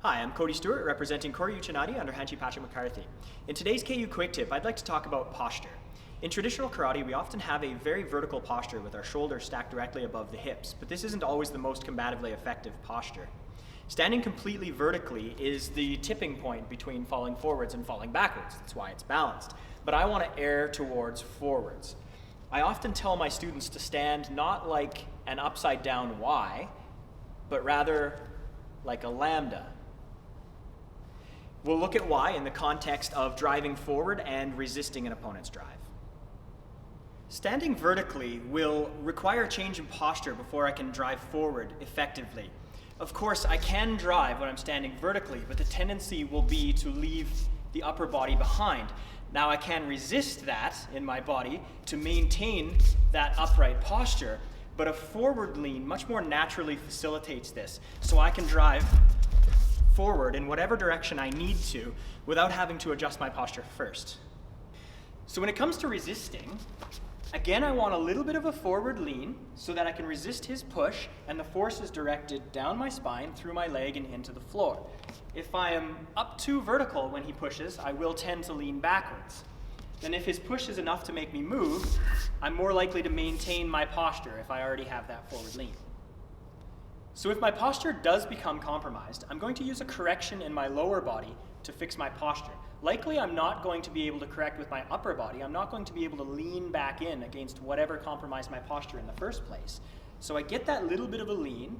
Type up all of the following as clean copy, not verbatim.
Hi, I'm Cody Stewart, representing Corey Uchinati under Hanchi Patrick McCarthy. In today's KU Quick Tip, I'd like to talk about posture. In traditional karate, we often have a very vertical posture with our shoulders stacked directly above the hips, but this isn't always the most combatively effective posture. Standing completely vertically is the tipping point between falling forwards and falling backwards. That's why it's balanced. But I want to err towards forwards. I often tell my students to stand not like an upside down Y, but rather like a lambda. We'll look at Y in the context of driving forward and resisting an opponent's drive. Standing vertically will require a change in posture before I can drive forward effectively. Of course, I can drive when I'm standing vertically, but the tendency will be to leave the upper body behind. Now I can resist that in my body to maintain that upright posture, but a forward lean much more naturally facilitates this, so I can drive forward in whatever direction I need to without having to adjust my posture first. So when it comes to resisting, again, I want a little bit of a forward lean so that I can resist his push and the force is directed down my spine, through my leg, and into the floor. If I am up too vertical when he pushes, I will tend to lean backwards. Then if his push is enough to make me move, I'm more likely to maintain my posture if I already have that forward lean. So if my posture does become compromised, I'm going to use a correction in my lower body to fix my posture. Likely I'm not going to be able to correct with my upper body. I'm not going to be able to lean back in against whatever compromised my posture in the first place. So I get that little bit of a lean.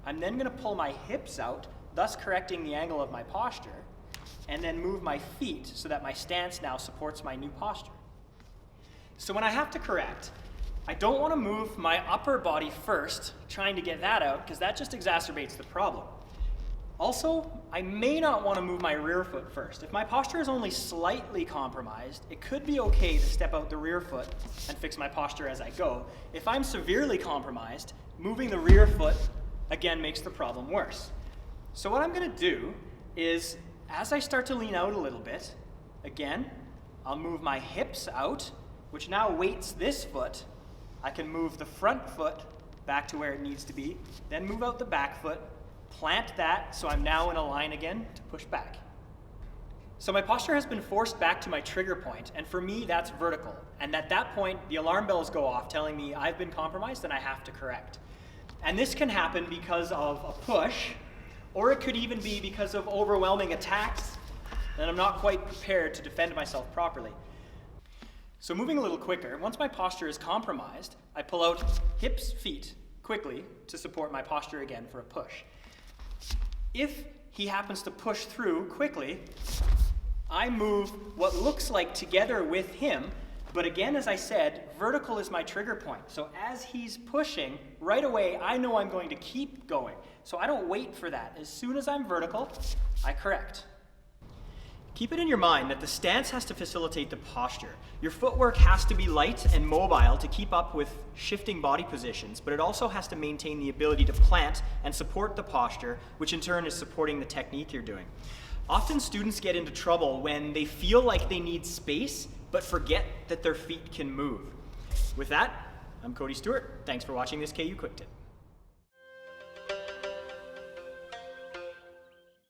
I'm then going to pull my hips out, thus correcting the angle of my posture, and then move my feet so that my stance now supports my new posture. So when I have to correct, I don't want to move my upper body first, trying to get that out, because that just exacerbates the problem. Also, I may not want to move my rear foot first. If my posture is only slightly compromised, it could be okay to step out the rear foot and fix my posture as I go. If I'm severely compromised, moving the rear foot again makes the problem worse. So what I'm going to do is, as I start to lean out a little bit, again, I'll move my hips out, which now weights this foot. I can move the front foot back to where it needs to be, then move out the back foot, plant that so I'm now in a line again to push back. So my posture has been forced back to my trigger point, and for me that's vertical. And at that point, the alarm bells go off telling me I've been compromised and I have to correct. And this can happen because of a push, or it could even be because of overwhelming attacks, and I'm not quite prepared to defend myself properly. So moving a little quicker, once my posture is compromised, I pull out hips, feet quickly to support my posture again for a push. If he happens to push through quickly, I move what looks like together with him, but again, as I said, vertical is my trigger point. So as he's pushing, right away, I know I'm going to keep going. So I don't wait for that. As soon as I'm vertical, I correct. Keep it in your mind that the stance has to facilitate the posture. Your footwork has to be light and mobile to keep up with shifting body positions, but it also has to maintain the ability to plant and support the posture, which in turn is supporting the technique you're doing. Often students get into trouble when they feel like they need space, but forget that their feet can move. With that, I'm Cody Stewart. Thanks for watching this KU Quick Tip.